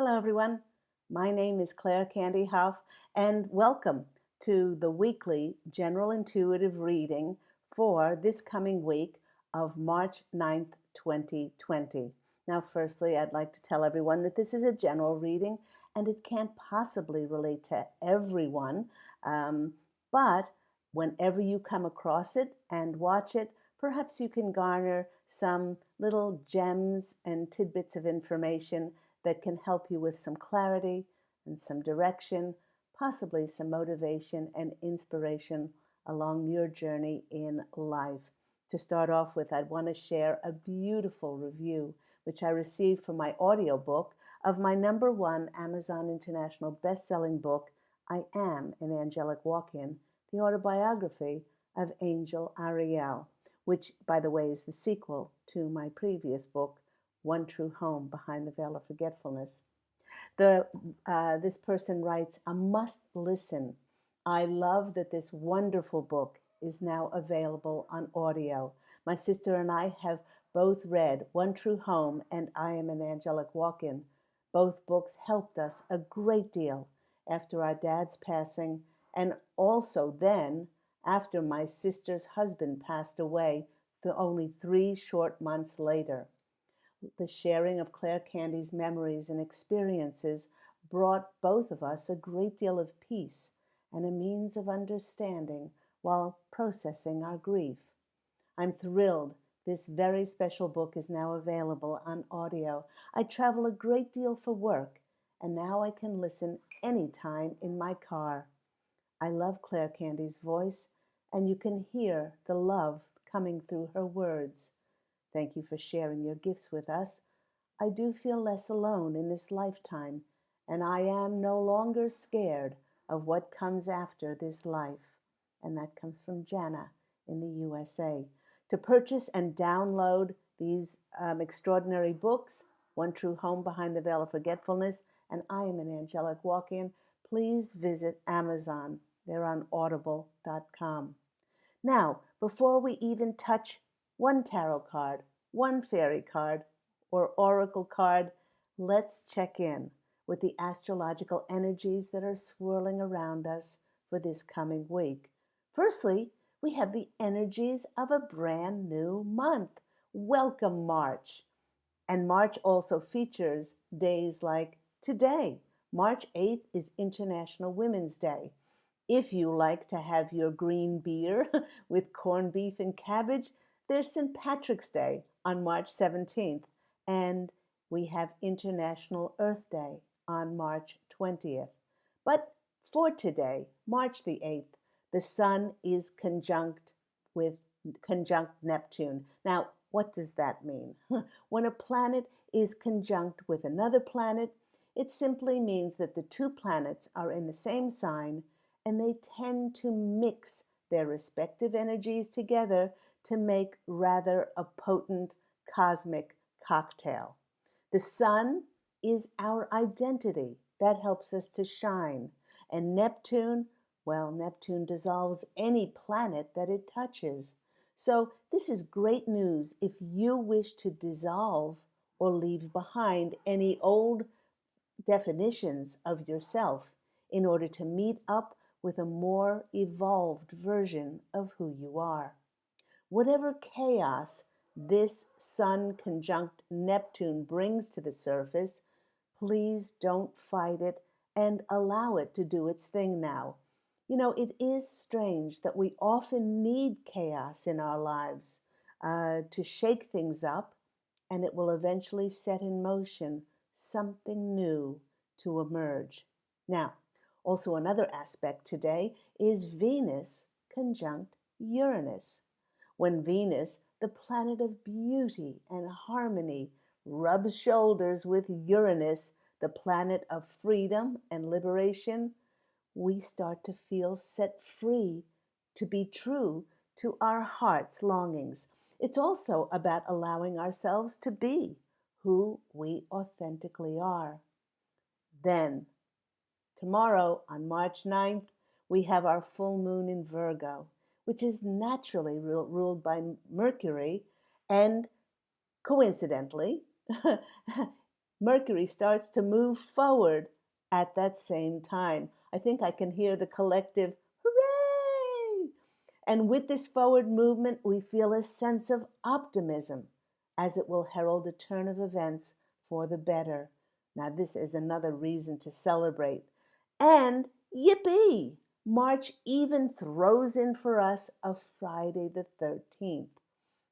Hello, everyone. My name is Claire Candy Hough, and welcome to the weekly general intuitive reading for this coming week of March 9th, 2020. Now, firstly, I'd like to tell everyone that this is a general reading and it can't possibly relate to everyone. Um, but whenever you come across it and watch it, perhaps you can garner some little gems and tidbits of information that can help you with some clarity and some direction, possibly some motivation and inspiration along your journey in life. To start off with, I'd want to share a beautiful review which I received for my audiobook of my #1 Amazon International best-selling book, I Am an Angelic Walk-In, the autobiography of Angel Ariel, which, by the way, is the sequel to my previous book, One True Home Behind the Veil of Forgetfulness. This person writes, a must listen. I love that this wonderful book is now available on audio. My sister and I have both read One True Home and I Am an Angelic Walk-In. Both books helped us a great deal after our dad's passing, and also then after my sister's husband passed away only 3 short months later. The sharing of Claire Candy's memories and experiences brought both of us a great deal of peace and a means of understanding while processing our grief. I'm thrilled this very special book is now available on audio. I travel a great deal for work, and now I can listen anytime in my car. I love Claire Candy's voice, and you can hear the love coming through her words. Thank you for sharing your gifts with us. I do feel less alone in this lifetime, and I am no longer scared of what comes after this life. And that comes from Jana in the USA. To purchase and download these extraordinary books, One True Home Behind the Veil of Forgetfulness and I Am an Angelic Walk-In, please visit Amazon. They're on audible.com. Now, before we even touch one tarot card, one fairy card, or oracle card, let's check in with the astrological energies that are swirling around us for this coming week. Firstly, we have the energies of a brand new month. Welcome, March. And March also features days like today. March 8th is International Women's Day. If you like to have your green beer with corned beef and cabbage, there's St. Patrick's Day on March 17th, and we have International Earth Day on March 20th. But for today, March the 8th, the sun is conjunct Neptune. Now, what does that mean? When a planet is conjunct with another planet, it simply means that the two planets are in the same sign and they tend to mix their respective energies together to make rather a potent cosmic cocktail. The sun is our identity. That helps us to shine. And Neptune, well, Neptune dissolves any planet that it touches. So this is great news if you wish to dissolve or leave behind any old definitions of yourself in order to meet up with a more evolved version of who you are. Whatever chaos this Sun conjunct Neptune brings to the surface, please don't fight it and allow it to do its thing now. You know, it is strange that we often need chaos in our lives to shake things up, and it will eventually set in motion something new to emerge. Now, also another aspect today is Venus conjunct Uranus. When Venus, the planet of beauty and harmony, rubs shoulders with Uranus, the planet of freedom and liberation, we start to feel set free to be true to our heart's longings. It's also about allowing ourselves to be who we authentically are. Then, tomorrow on March 9th, we have our full moon in Virgo, which is naturally ruled by Mercury, and coincidentally, Mercury starts to move forward at that same time. I think I can hear the collective hooray! And with this forward movement, we feel a sense of optimism as it will herald a turn of events for the better. Now, this is another reason to celebrate. And yippee! March even throws in for us a Friday the 13th.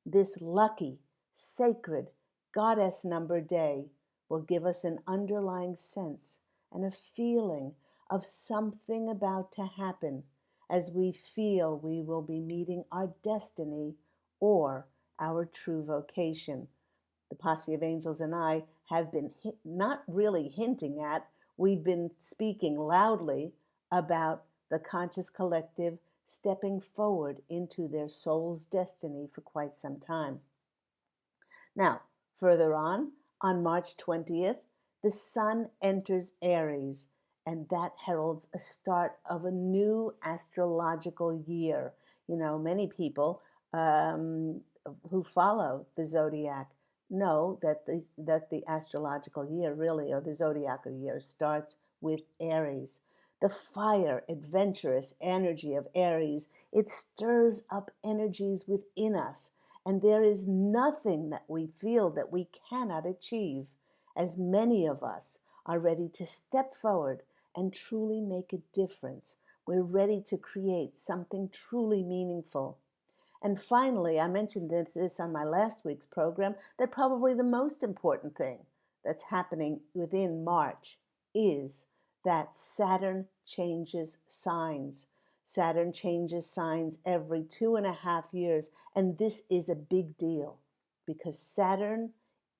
This lucky, sacred, goddess number day will give us an underlying sense and a feeling of something about to happen as we feel we will be meeting our destiny or our true vocation. The Posse of Angels and I have been not really hinting at, we've been speaking loudly about the conscious collective stepping forward into their soul's destiny for quite some time. Now, further on March 20th, the sun enters Aries, and that heralds a start of a new astrological year. You know, many people who follow the zodiac know that the astrological year really, or the zodiacal year, starts with Aries. The fire, adventurous energy of Aries, it stirs up energies within us, and there is nothing that we feel that we cannot achieve, as many of us are ready to step forward and truly make a difference. We're ready to create something truly meaningful. And finally, I mentioned this on my last week's program, that probably the most important thing that's happening within March is that Saturn changes signs. Saturn changes signs every 2.5 years, and this is a big deal because Saturn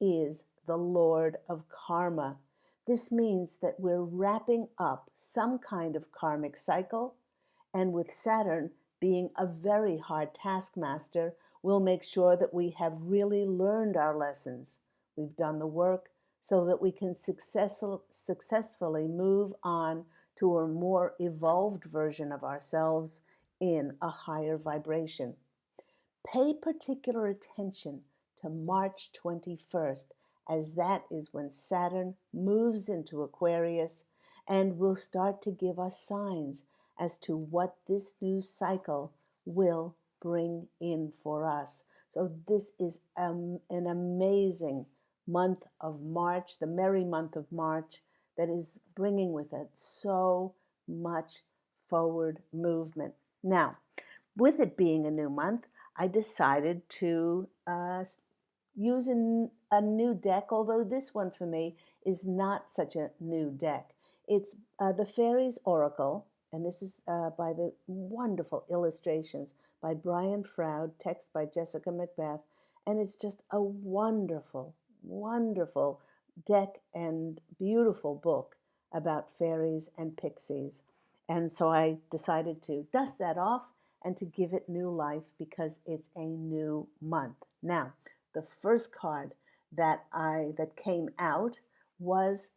is the Lord of Karma. This means that we're wrapping up some kind of karmic cycle, and with Saturn being a very hard taskmaster, we'll make sure that we have really learned our lessons. We've done the work so that we can successfully move on to a more evolved version of ourselves in a higher vibration. Pay particular attention to March 21st, as that is when Saturn moves into Aquarius and will start to give us signs as to what this new cycle will bring in for us. So this is an amazing month of March, the merry month of March, that is bringing with it so much forward movement. Now, with it being a new month, I decided to use a new deck, although this one for me is not such a new deck. It's the Fairies Oracle, and this is by the wonderful illustrations by Brian Froud, text by Jessica Macbeth, and it's just a wonderful, wonderful deck and beautiful book about fairies and pixies. And so I decided to dust that off and to give it new life because it's a new month. Now, the first card that came out was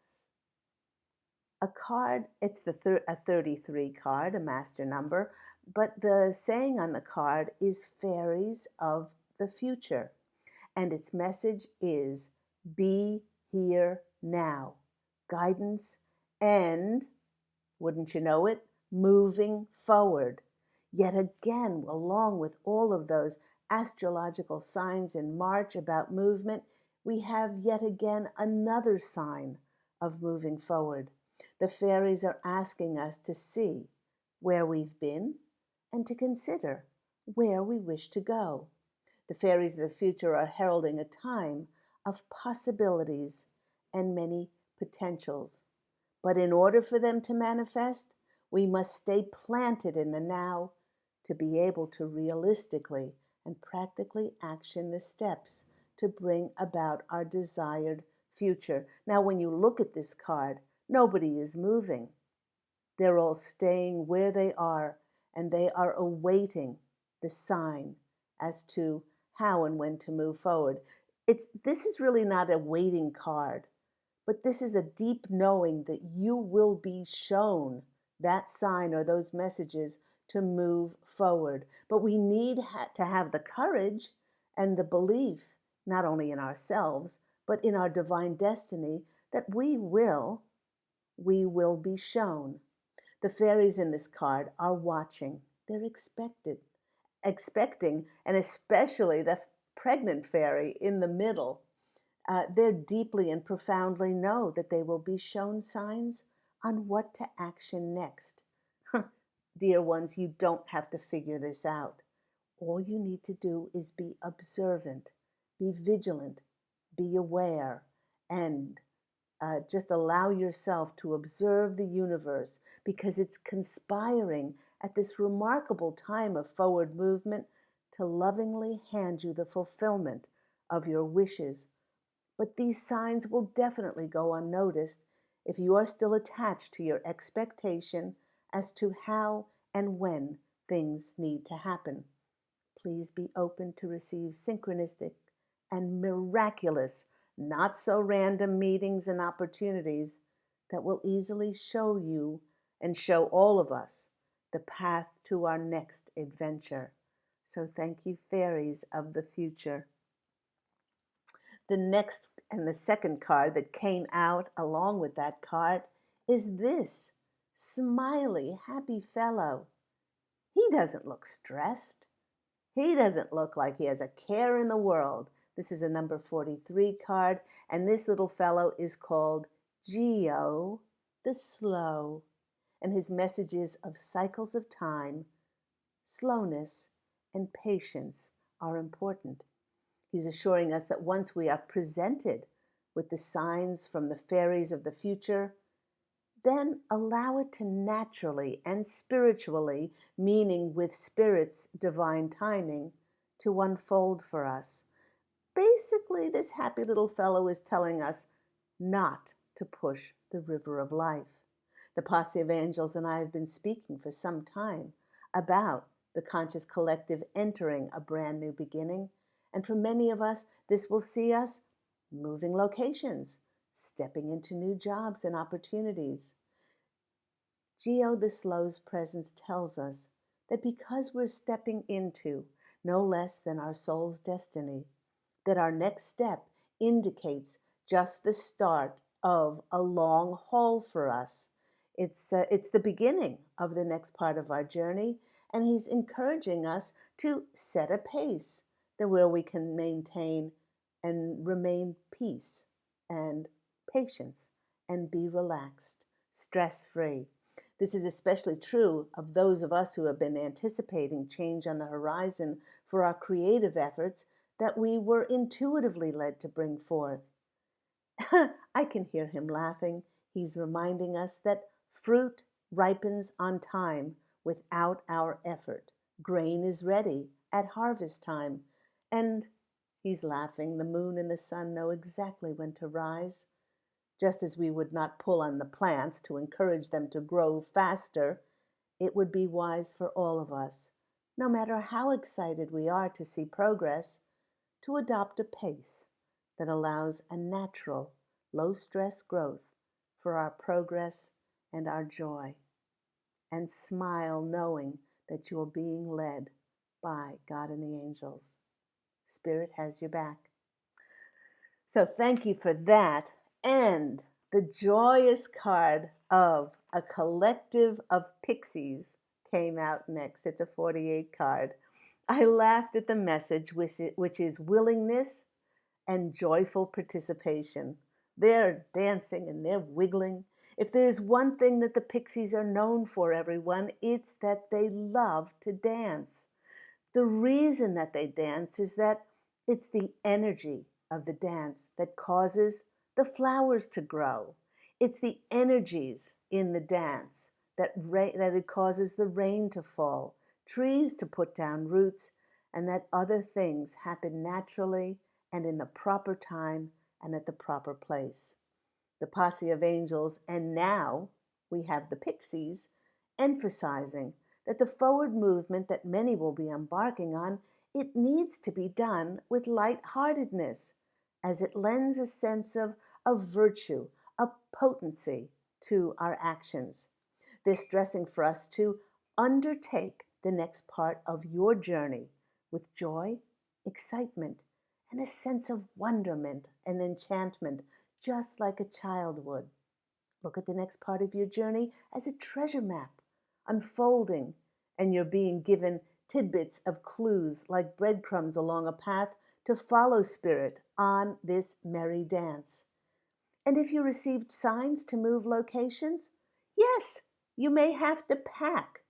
a card. It's a 33 card, a master number, but the saying on the card is Fairies of the Future, and its message is be here now. Guidance and, wouldn't you know it, moving forward. Yet again, along with all of those astrological signs in March about movement, we have yet again another sign of moving forward. The fairies are asking us to see where we've been and to consider where we wish to go. The fairies of the future are heralding a time of possibilities and many potentials. But in order for them to manifest, we must stay planted in the now to be able to realistically and practically action the steps to bring about our desired future. Now, when you look at this card, nobody is moving. They're all staying where they are, and they are awaiting the sign as to how and when to move forward. This is really not a waiting card, but this is a deep knowing that you will be shown that sign or those messages to move forward. But we need to have the courage and the belief, not only in ourselves, but in our divine destiny, that we will be shown. The fairies in this card are watching. They're expecting, and especially the pregnant fairy in the middle. They deeply and profoundly know that they will be shown signs on what to action next. Dear ones, you don't have to figure this out. All you need to do is be observant, be vigilant, be aware, and just allow yourself to observe the universe, because it's conspiring at this remarkable time of forward movement to lovingly hand you the fulfillment of your wishes. But these signs will definitely go unnoticed if you are still attached to your expectation as to how and when things need to happen. Please be open to receive synchronistic and miraculous, not so random meetings and opportunities that will easily show you and show all of us the path to our next adventure. So thank you, fairies of the future. The next and the second card that came out along with that card is this smiley, happy fellow. He doesn't look stressed. He doesn't look like he has a care in the world. This is a number 43 card, and this little fellow is called Geo the Slow. And his messages of cycles of time, slowness, and patience are important. He's assuring us that once we are presented with the signs from the fairies of the future, then allow it to naturally and spiritually, meaning with Spirit's divine timing, to unfold for us. Basically, this happy little fellow is telling us not to push the river of life. The Posse of Angels and I have been speaking for some time about the conscious collective entering a brand new beginning, and for many of us, this will see us moving locations, stepping into new jobs and opportunities. Geo the Slow's presence tells us that because we're stepping into no less than our soul's destiny, that our next step indicates just the start of a long haul for us. It's the beginning of the next part of our journey, and he's encouraging us to set a pace that where we can maintain and remain peace and patience and be relaxed, stress-free. This is especially true of those of us who have been anticipating change on the horizon for our creative efforts that we were intuitively led to bring forth. I can hear him laughing. He's reminding us that fruit ripens on time without our effort. Grain is ready at harvest time. And he's laughing. The moon and the sun know exactly when to rise. Just as we would not pull on the plants to encourage them to grow faster, it would be wise for all of us, no matter how excited we are to see progress, to adopt a pace that allows a natural, low-stress growth for our progress and our joy. And smile knowing that you're being led by God and the angels. Spirit has your back. So thank you for that. And the joyous card of a collective of pixies came out next. It's a 48 card. I laughed at the message, which is willingness and joyful participation. They're dancing and they're wiggling. If there's one thing that the pixies are known for, everyone, it's that they love to dance. The reason that they dance is that it's the energy of the dance that causes the flowers to grow. It's the energies in the dance that it causes the rain to fall, trees to put down roots, and that other things happen naturally and in the proper time and at the proper place. The Posse of Angels, and now we have the Pixies, emphasizing that the forward movement that many will be embarking on, it needs to be done with lightheartedness, as it lends a sense of virtue, of potency to our actions. They're stressing for us to undertake the next part of your journey with joy, excitement, and a sense of wonderment and enchantment, just like a child would. Look at the next part of your journey as a treasure map, unfolding, and you're being given tidbits of clues like breadcrumbs along a path to follow spirit on this merry dance. And if you received signs to move locations, yes, you may have to pack,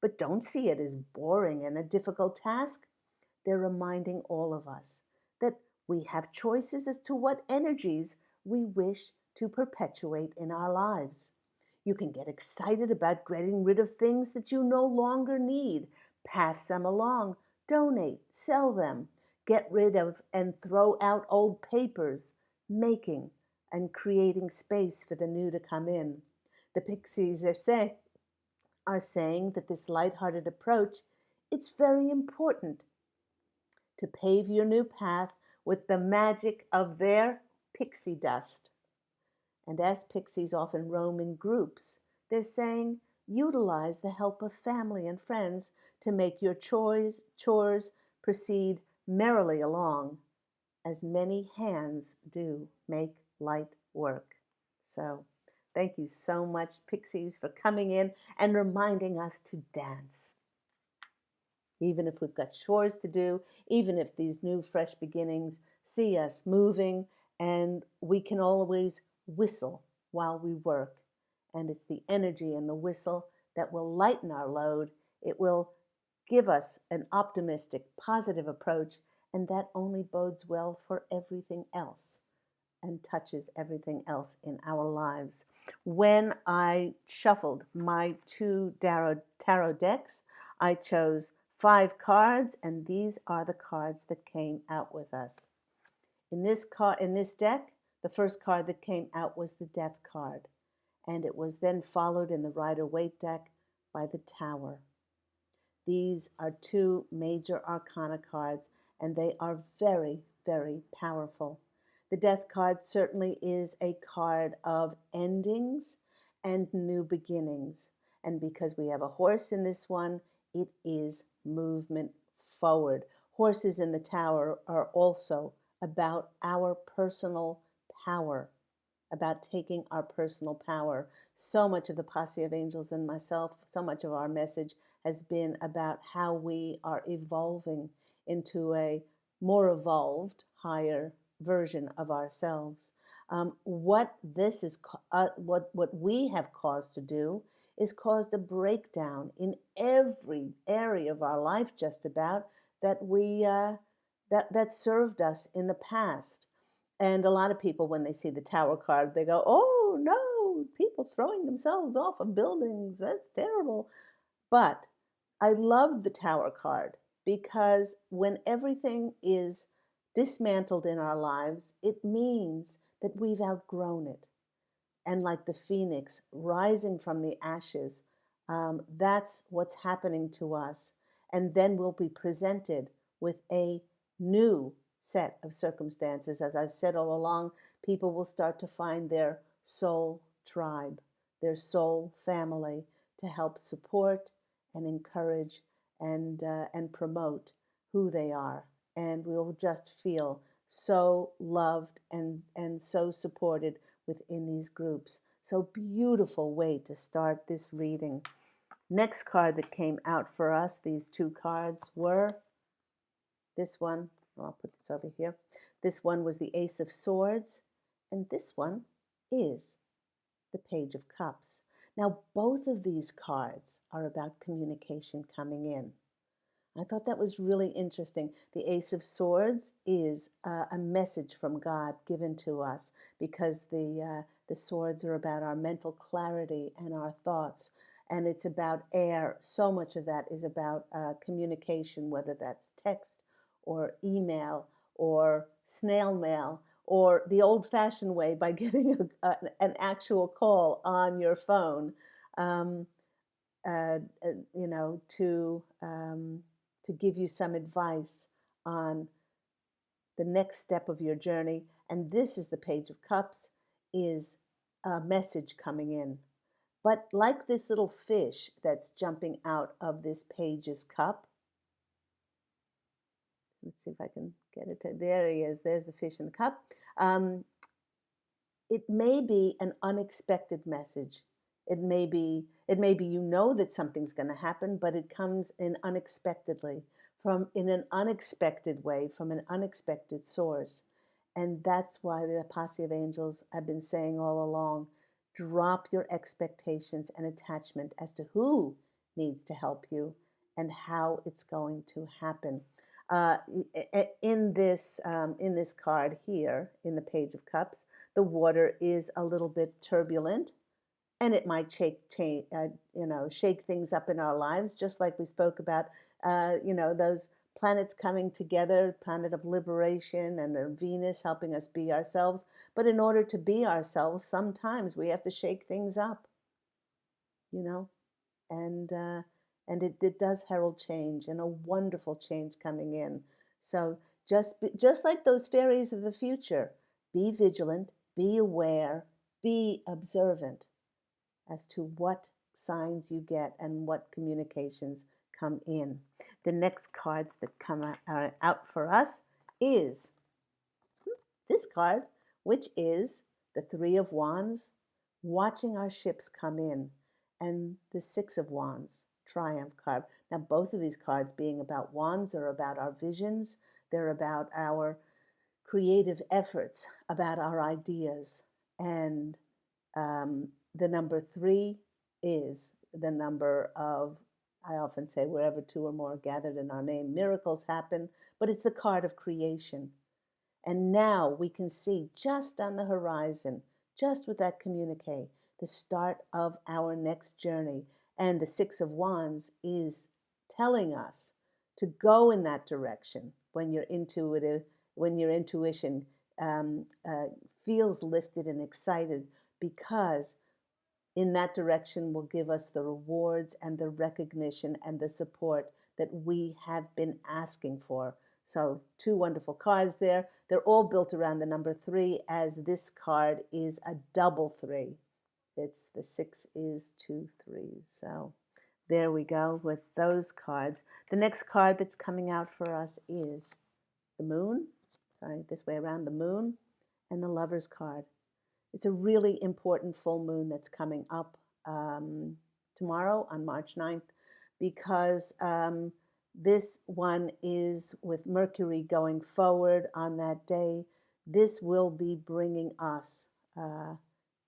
but don't see it as boring and a difficult task. They're reminding all of us that we have choices as to what energies we wish to perpetuate in our lives. You can get excited about getting rid of things that you no longer need, pass them along, donate, sell them, get rid of and throw out old papers, making and creating space for the new to come in. The pixies are saying that this lighthearted approach, it's very important to pave your new path with the magic of their pixie dust. And as pixies often roam in groups, they're saying utilize the help of family and friends to make your chores proceed merrily along, as many hands do make light work. So, thank you so much, Pixies, for coming in and reminding us to dance. Even if we've got chores to do, even if these new, fresh beginnings see us moving, and we can always whistle while we work. And it's the energy and the whistle that will lighten our load. It will give us an optimistic, positive approach, and that only bodes well for everything else and touches everything else in our lives. When I shuffled my two tarot decks, I chose 5 cards, and these are the cards that came out with us. In this deck, the first card that came out was the Death card, and it was then followed in the Rider-Waite deck by the Tower. These are 2 major arcana cards, and they are very, very powerful. The Death card certainly is a card of endings and new beginnings. And because we have a horse in this one, it is movement forward. Horses in the Tower are also about our personal power, about taking our personal power. So much of the Posse of Angels and myself, so much of our message has been about how we are evolving into a more evolved, higher version of ourselves. What this is, what we have caused to do is caused a breakdown in every area of our life, just about that that served us in the past. And a lot of people, when they see the Tower card, they go, "Oh no, people throwing themselves off of buildings. That's terrible." But I love the Tower card because when everything is dismantled in our lives, it means that we've outgrown it. And like the phoenix rising from the ashes, that's what's happening to us. And then we'll be presented with a new set of circumstances. As I've said all along, people will start to find their soul tribe, their soul family to help support and encourage and promote who they are. And we'll just feel so loved and so supported within these groups. So beautiful way to start this reading. Next card that came out for us, these 2 cards were this one. I'll put this over here. This one was the Ace of Swords, and this one is the Page of Cups. Now, both of these cards are about communication coming in. I thought that was really interesting. The Ace of Swords is a message from God given to us because the swords are about our mental clarity and our thoughts, and it's about air. So much of that is about communication, whether that's text or email or snail mail or the old-fashioned way by getting an actual call on your phone. You know, to give you some advice on the next step of your journey. And this is the Page of Cups, is a message coming in. But like this little fish that's jumping out of this page's cup, let's see if I can get it to, there he is, there's the fish in the cup. it may be an unexpected message. It may be you know that something's going to happen, but it comes in unexpectedly, from in an unexpected way, from an unexpected source. And that's why the Posse of Angels have been saying all along, drop your expectations and attachment as to who needs to help you and how it's going to happen. Uh, in this card here, in the Page of Cups, the water is a little bit turbulent, and it might shake things up in our lives, just like we spoke about, those planets coming together, planet of liberation and Venus helping us be ourselves. But in order to be ourselves, sometimes we have to shake things up, you know, and uh, and it does herald change, and a wonderful change coming in. So just like those fairies of the future, be vigilant, be aware, be observant as to what signs you get and what communications come in. The next cards that are out for us is this card, which is the Three of Wands, watching our ships come in, and the Six of Wands, Triumph card. Now, both of these cards being about wands are about our visions, they're about our creative efforts, about our ideas. And the number three is the number of, I often say, wherever two or more are gathered in our name, miracles happen, but it's the card of creation. And now we can see just on the horizon, just with that communique, the start of our next journey. And the Six of Wands is telling us to go in that direction when you're intuitive, when your intuition feels lifted and excited, because in that direction will give us the rewards and the recognition and the support that we have been asking for. So, two wonderful cards there. They're all built around the number three, as this card is a double three. It's the six is two threes. So, there we go with those cards. The next card that's coming out for us is the moon. Sorry, this way around, the moon and the Lover's card. It's a really important full moon that's coming up tomorrow on March 9th, because this one is with Mercury going forward on that day. This will be bringing us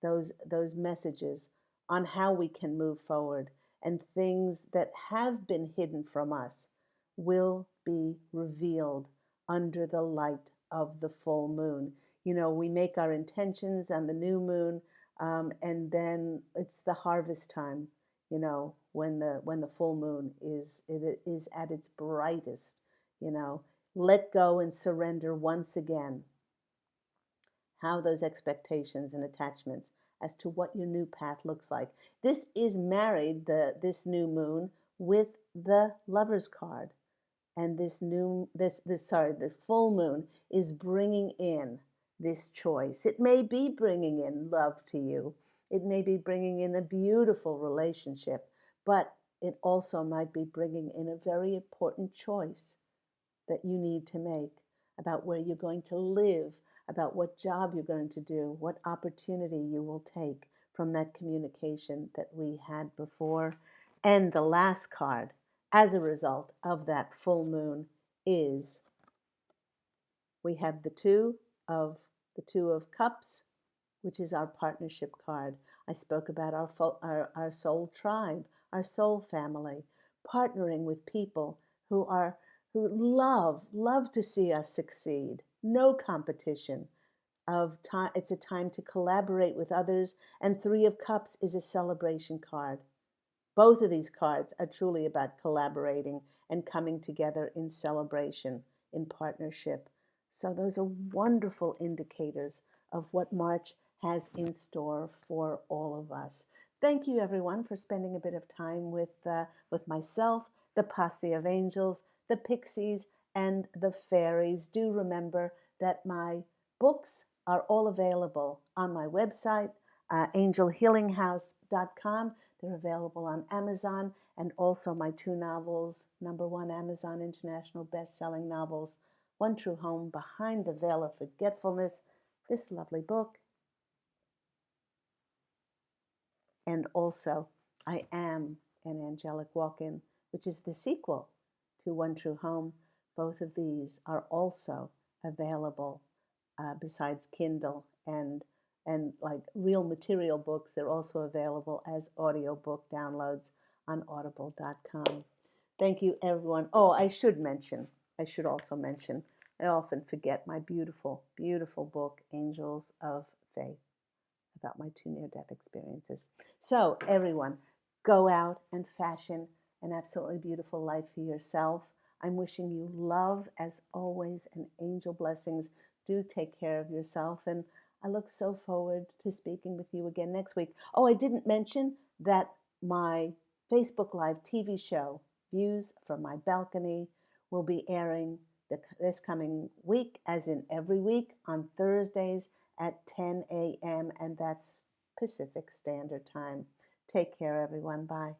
those messages on how we can move forward, and things that have been hidden from us will be revealed under the light of the full moon. We make our intentions on the new moon, and then it's the harvest time. When the full moon is at its brightest. Let go and surrender once again. How those expectations and attachments as to what your new path looks like. This is married, this new moon, with the Lover's card. And the full moon is bringing in this choice. It may be bringing in love to you. It may be bringing in a beautiful relationship, but it also might be bringing in a very important choice that you need to make about where you're going to live, about what job you're going to do, what opportunity you will take from that communication that we had before. And the last card, as a result of that full moon, is we have the two of cups, which is our partnership card. I spoke about our soul tribe, our soul family, partnering with people who love to see us succeed. No competition. It's a time to collaborate with others, and Three of Cups is a celebration card. Both of these cards are truly about collaborating and coming together in celebration, in partnership. So those are wonderful indicators of what March has in store for all of us. Thank you, everyone, for spending a bit of time with myself, the Posse of Angels, the Pixies, and the Fairies. Do remember that my books are all available on my website, angelhealinghouse.com. They're available on Amazon, and also my two novels, #1 Amazon International best-selling novels, One True Home, Behind the Veil of Forgetfulness, this lovely book, And also, I am an angelic walk-in, which is the sequel to One True Home. Both of these are also available besides Kindle and like real material books. They're also available as audiobook downloads on audible.com. Thank you, everyone. Oh, I should also mention, I often forget my beautiful, beautiful book, Angels of Faith, about my 2 near-death experiences. So, everyone, go out and fashion an absolutely beautiful life for yourself. I'm wishing you love as always and angel blessings. Do take care of yourself, and I look so forward to speaking with you again next week. Oh, I didn't mention that my Facebook Live TV show, Views from My Balcony, will be airing this coming week, as in every week, on Thursdays at 10 a.m., and that's Pacific Standard Time. Take care, everyone. Bye.